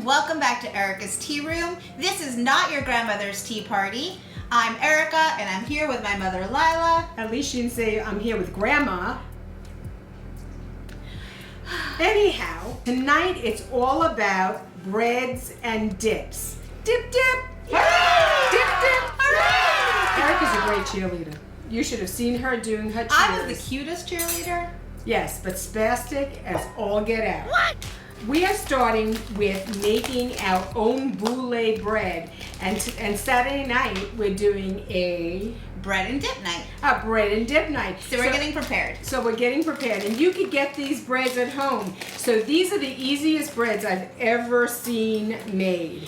and welcome back to Erika's Tea Room. This is not your grandmother's tea party. I'm Erika and I'm here with my mother Lila. At least you can say I'm here with Grandma. Anyhow, tonight it's all about breads and dips. Dip, dip! Hooray! Dip, dip! Hooray! Erika's a great cheerleader. You should have seen her doing her cheers. I was the cutest cheerleader. Yes, but spastic as all get out. What? We are starting with making our own Boule bread, and Saturday night we're doing a bread and dip night. A bread and dip night. So we're getting prepared. So we're getting prepared, and you could get these breads at home. So these are the easiest breads I've ever seen made.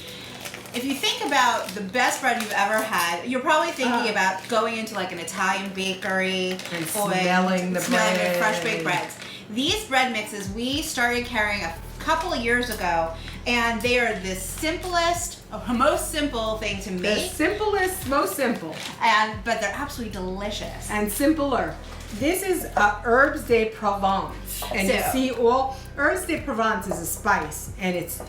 If you think about the best bread you've ever had, you're probably thinking about going into like an Italian bakery and smelling the fresh baked breads. These bread mixes we started carrying a couple of years ago, and they are the simplest, most simple thing to make. The simplest, most simple. But they're absolutely delicious. And simpler. This is herbes de Provence, and you see herbes de Provence is a spice, and it's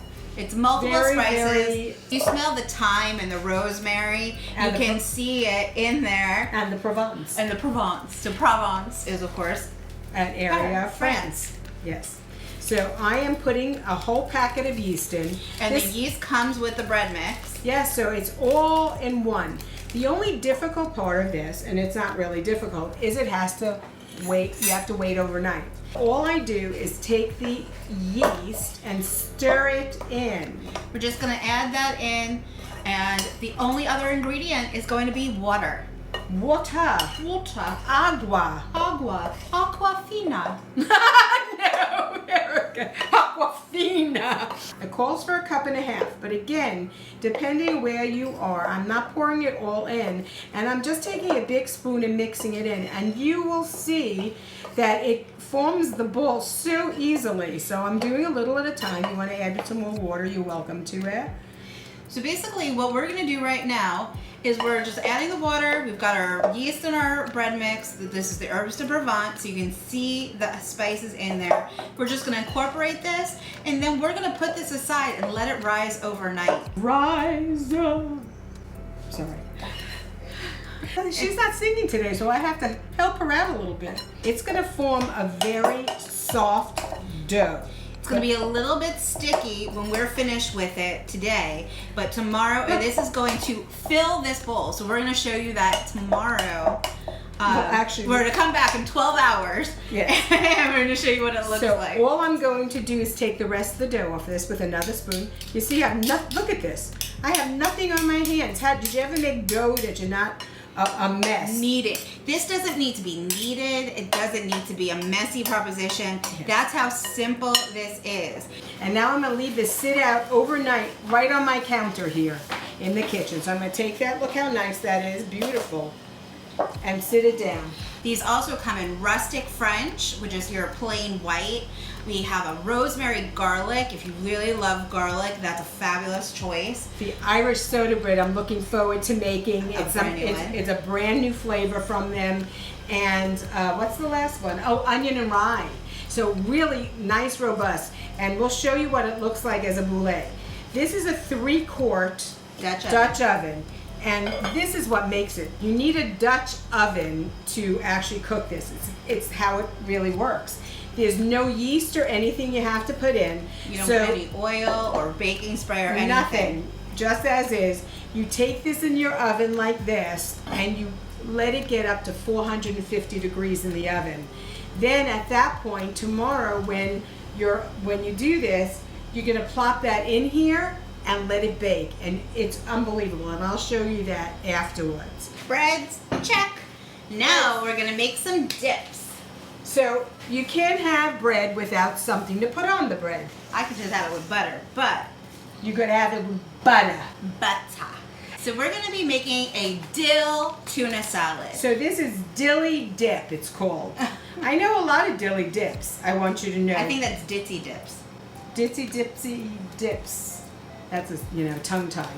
multiple spices. Very, you smell the thyme and the rosemary. You can see it in there. And the Provence. And the Provence. So Provence is, of course, an area of France. Yes. So I am putting a whole packet of yeast in. And the yeast comes with the bread mix. Yes, so it's all in one. The only difficult part of this, and it's not really difficult, is it has to wait. You have to wait overnight. All I do is take the yeast and stir it in. We're just going to add that in, and the only other ingredient is going to be water. Water. Water. Agua. Agua. Aquafina. No, Erika. Aquafina. It calls for 1.5 cups, but again, depending where you are, I'm not pouring it all in, and I'm just taking a big spoon and mixing it in, and you will see that it forms the ball so easily. So I'm doing a little at a time. You want to add some more water, you're welcome to it. So basically what we're going to do right now is we're just adding the water. We've got our yeast and our bread mix. This is the herbes de Provence, so you can see the spices in there. We're just going to incorporate this, and then we're going to put this aside and let it rise overnight. Rise up. Sorry. She's not singing today, so I have to help her out a little bit. It's going to form a very soft dough. It's going to be a little bit sticky when we're finished with it today, but tomorrow this is going to fill this bowl. So we're going to show you that tomorrow. Actually, we're going to come back in 12 hours. Yes. And we're going to show you what it looks like. All I'm going to do is take the rest of the dough off this with another spoon. You see, look at this. I have nothing on my hands. Did you ever make dough that you're not a mess? Kneaded. This doesn't need to be kneaded. It doesn't need to be a messy proposition. Yes. That's how simple this is. And now I'm going to leave this sit out overnight right on my counter here in the kitchen. So I'm going to take that. Look how nice that is. Beautiful. And sit it down. These also come in rustic French, which is your plain white. We have a rosemary garlic. If you really love garlic, that's a fabulous choice. The Irish soda bread I'm looking forward to making. It's a brand new flavor from them. And what's the last one? Oh, onion and rye. So really nice, robust. And we'll show you what it looks like as a boule. This is a 3-quart Dutch oven. And this is what makes it. You need a Dutch oven to actually cook this. It's how it really works. There's no yeast or anything you have to put in. You don't put any oil or baking spray or anything. Nothing. Just as is. You take this in your oven like this, and you let it get up to 450 degrees in the oven. Then at that point, tomorrow when you do this, you're going to plop that in here and let it bake, and it's unbelievable, and I'll show you that afterwards. Breads, check. Now we're gonna make some dips. So you can't have bread without something to put on the bread. I could just have it with butter, but you could have it with butter. Butter. So we're gonna be making a dill tuna salad. So this is dilly dip, it's called. I know a lot of dilly dips, I want you to know. I think that's ditzy dips. Ditzy dipsy dips. That's a tongue tie.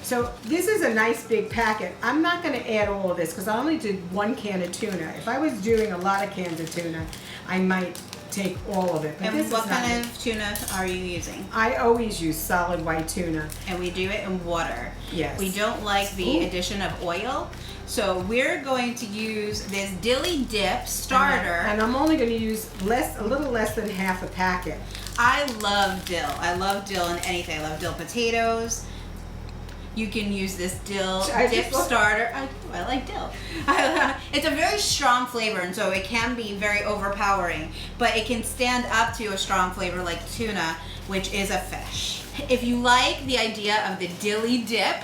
So this is a nice big packet. I'm not going to add all of this because I only did 1 can of tuna. If I was doing a lot of cans of tuna, I might take all of it. But And this what is not kind of tuna are you using? I always use solid white tuna. And we do it in water. Yes. We don't like the Ooh. addition of oil. So we're going to use this dilly dip starter. And I'm only going to use a little less than half a packet. I love dill. I love dill in anything. I love dill potatoes. You can use this dill dip starter. I like dill. It's a very strong flavor, and so it can be very overpowering, but it can stand up to a strong flavor like tuna, which is a fish. If you like the idea of the dilly dip,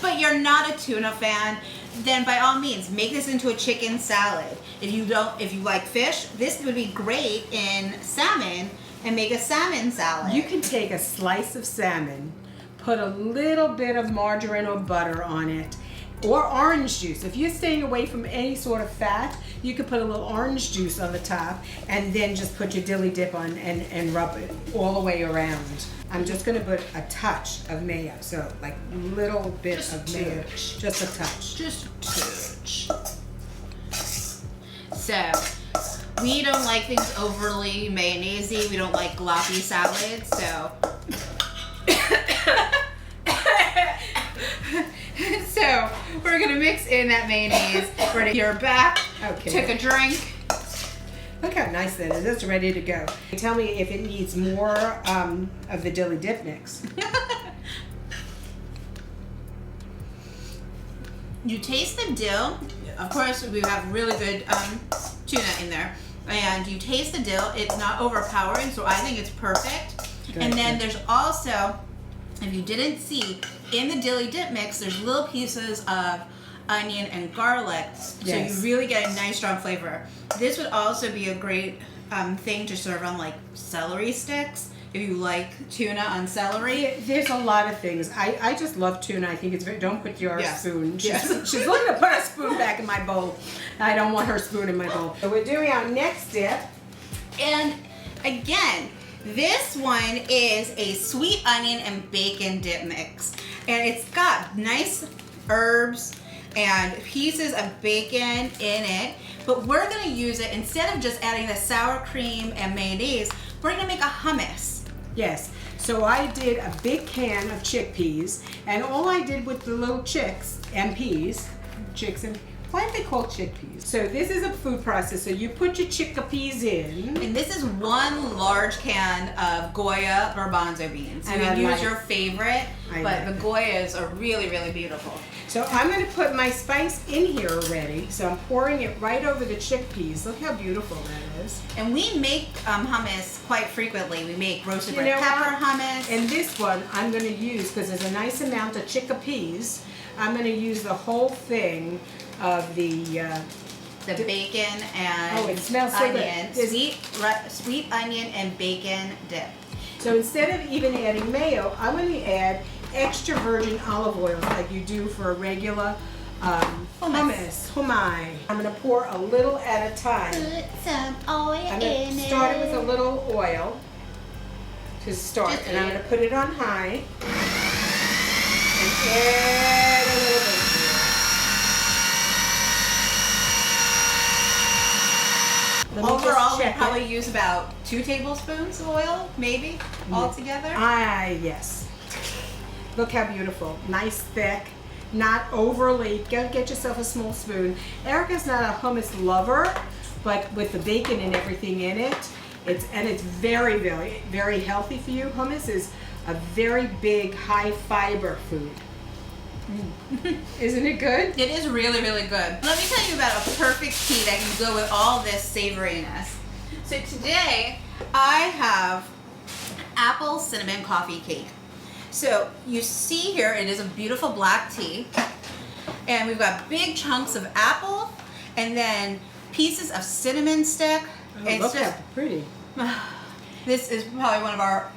but you're not a tuna fan, then by all means, make this into a chicken salad. If you like fish, this would be great in salmon, and make a salmon salad. You can take a slice of salmon, put a little bit of margarine or butter on it, or orange juice. If you're staying away from any sort of fat, you could put a little orange juice on the top, and then just put your dilly dip on and rub it all the way around. I'm just going to put a touch of mayo, so like a little bit of mayo, just a touch. Just a touch. So, we don't like things overly mayonnaise-y. We don't like gloppy salads, so. So, we're going to mix in that mayonnaise. We're going to you're back. Okay. Took a drink. Look how nice that is. It's ready to go. Tell me if it needs more of the dilly dip mix. You taste the dill. Of course, we have really good tuna in there. And you taste the dill. It's not overpowering, so I think it's perfect. Good, and then good. there's also, if you didn't see, in the dilly dip mix, there's little pieces of onion and garlic, so Yes. you really get a nice strong flavor. This would also be a great thing to serve on like celery sticks, if you like tuna on celery. There's a lot of things. I just love tuna. I think it's very, don't put your Yes. spoon. Yes. She's looking to put her spoon back in my bowl. I don't want her spoon in my bowl. So we're doing our next dip. And again, this one is a sweet onion and bacon dip mix. And it's got nice herbs and pieces of bacon in it. But we're gonna use it, instead of just adding the sour cream and mayonnaise, we're gonna make a hummus. Yes. So I did a big can of chickpeas, and all I did with the little chicks and peas, chicks and why are they called chickpeas? So this is a food processor. You put your chickpeas in. And this is one large can of Goya garbanzo beans. You And can I use like- your favorite, I but like the it. Goyas are really, really beautiful. So I'm going to put my spice in here already. So I'm pouring it right over the chickpeas. Look how beautiful that is. And we make hummus quite frequently. We make roasted You red know pepper what? hummus. And this one I'm going to use, because there's a nice amount of chickpeas, I'm going to use the whole thing of the bacon and Oh, it smells so good. onion, sweet onion and bacon dip. So instead of even adding mayo, I'm going to add extra virgin olive oil like you do for a regular hummus. Humai. I'm going to pour a little at a time. Put some oil I'm going to start it with a little oil to start, Just and I'm a- going to put it on high and add a little bit. Let me just Overall, we check it. probably use about 2 tablespoons of oil, maybe, altogether. Yes. Look how beautiful. Nice, thick, not overly. Get yourself a small spoon. Erika's not a hummus lover, but with the bacon and everything in it, it's very, very, very healthy for you. Hummus is a very big, high fiber food. Isn't it good? It is really, really good. Let me tell you about a perfect tea that can go with all this savoriness. So today, I have apple cinnamon coffee cake. So you see here, it is a beautiful black tea. And we've got big chunks of apple and then pieces of cinnamon stick. Oh, look how pretty. This is probably one of our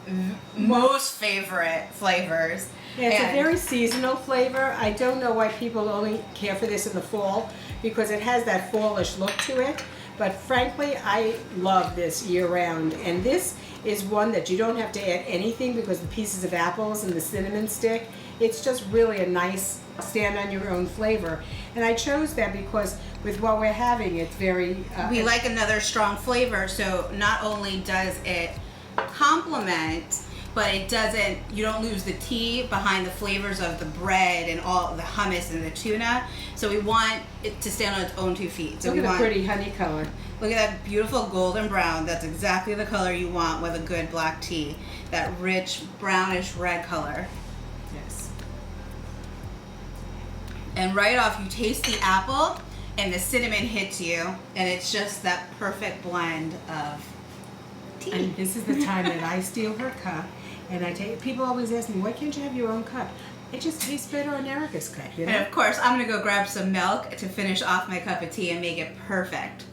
most favorite flavors. Yeah, it's And a very seasonal flavor. I don't know why people only care for this in the fall, because it has that fallish look to it. But frankly, I love this year round. And this is one that you don't have to add anything, because the pieces of apples and the cinnamon stick It's just really a nice stand on your own flavor. And I chose that because with what we're having, it's very... we like another strong flavor, so not only does it complement, but it doesn't, you don't lose the tea behind the flavors of the bread and all the hummus and the tuna. So we want it to stand on its own 2 feet. So look at the pretty honey color. Look at that beautiful golden brown. That's exactly the color you want with a good black tea. That rich brownish red color. Yes. And right off you taste the apple and the cinnamon hits you, and it's just that perfect blend of tea. And this is the time that I steal her cup, and I take. People always ask me, why can't you have your own cup? It just tastes better on Erika's cup, you know? And of course, I'm gonna go grab some milk to finish off my cup of tea and make it perfect.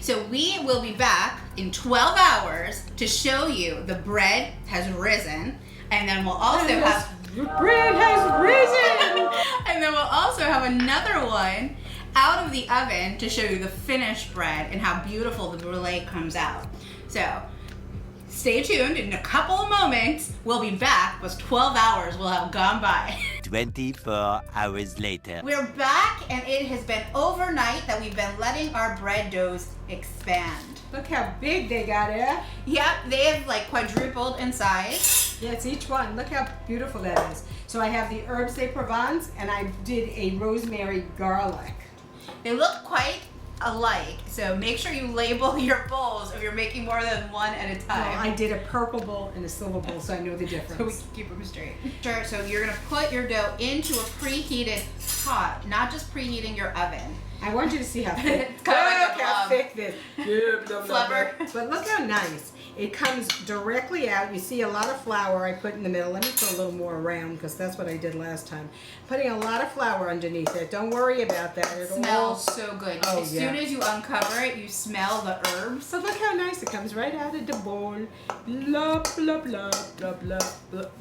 So we will be back in 12 hours to show you the bread has risen, and then we'll also have... The bread has risen! And then we'll also have another one out of the oven to show you the finished bread and how beautiful the brulee comes out. So stay tuned. In a couple of moments, we'll be back, because 12 hours will have gone by. 24 hours later. We're back, and it has been overnight that we've been letting our bread doughs expand. Look how big they got, eh? Yep, they have like quadrupled in size. Yes, each one. Look how beautiful that is. So I have the herbes de Provence, and I did a rosemary garlic. They look quite alike, so make sure you label your bowls if you're making more than one at a time. Well, I did a purple bowl and a silver bowl, so I know the difference. So we can keep them straight. Sure, so you're gonna put your dough into a preheated pot, not just preheating your oven. I want you to see how thick. It's kind of like look how thick this. Flubber. But look how nice. It comes directly out. You see a lot of flour I put in the middle. Let me put a little more around because that's what I did last time. Putting a lot of flour underneath it. Don't worry about that. It smells so good. Oh, as yeah. soon as you uncover it, you smell the herbs. So look how nice it comes right out of the bowl. Blah, blah, blah, blah, blah, blah,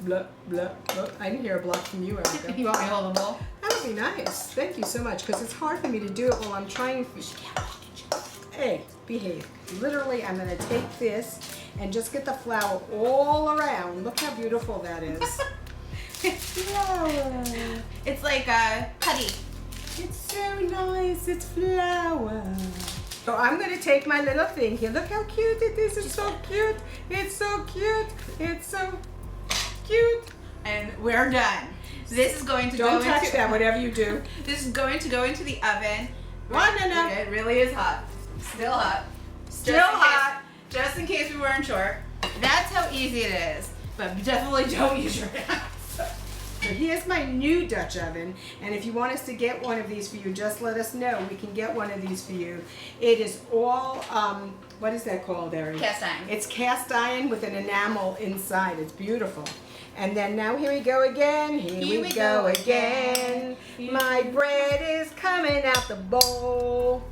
blah, blah, blah. I didn't hear a block from you, Erika. You want me to hold the bowl? That would be nice. Thank you so much, because it's hard for me to do it while I'm trying. Hey, behave. Literally, I'm going to take this and just get the flour all around. Look how beautiful that is. Flour. It's like putty. It's so nice. It's flour. So I'm going to take my little thing here. Look how cute it is. It's so cute. It's so cute. It's so cute. And we're done. This is going to Don't go touch into that, whatever you do. This is going to go into the oven. No. It really is hot. Still hot. Still hot. Just in case we weren't sure. That's how easy it is. But definitely don't use your hands. So here's my new Dutch oven, and if you want us to get one of these for you, just let us know. We can get one of these for you. It is all, what is that called, Erika? Cast iron. It's cast iron with an enamel inside. It's beautiful. And then now here we go again. Here we go again. My bread is coming out the bowl.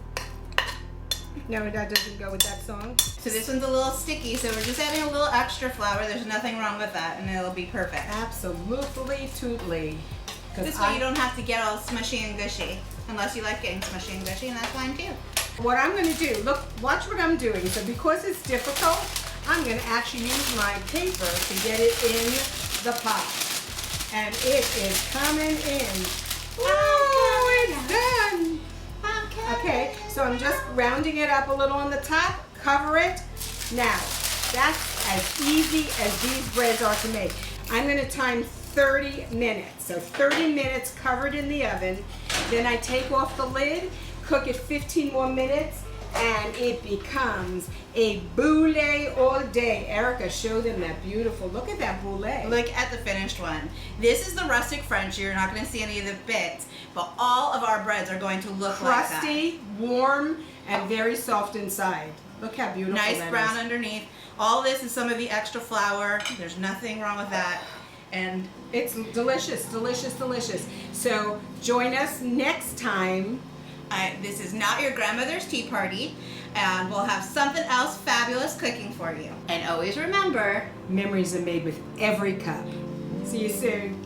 No, that doesn't go with that song. So this one's a little sticky, so we're just adding a little extra flour. There's nothing wrong with that, and it'll be perfect. Absolutely tootly. This way you don't have to get all smushy and gushy, unless you like getting smushy and gushy, and that's fine too. What I'm going to do, look, watch what I'm doing. So because it's difficult, I'm going to actually use my paper to get it in the pot. And it is coming in. Oh, it's done. Okay, so I'm just rounding it up a little on the top, cover it. Now, that's as easy as these breads are to make. I'm going to time 30 minutes. So 30 minutes covered in the oven. Then I take off the lid, cook it 15 more minutes, and it becomes a boule all day. Erika, show them that beautiful. Look at that boule. Look at the finished one. This is the rustic French. You're not going to see any of the bits, but all of our breads are going to look like that. Crusty, warm, and very soft inside. Look how beautiful Nice that brown is. underneath. All this is some of the extra flour. There's nothing wrong with that. And it's delicious, delicious, delicious. So join us next time. this is not your grandmother's tea party, and we'll have something else fabulous cooking for you. And always remember, Memories are made with every cup. See you soon.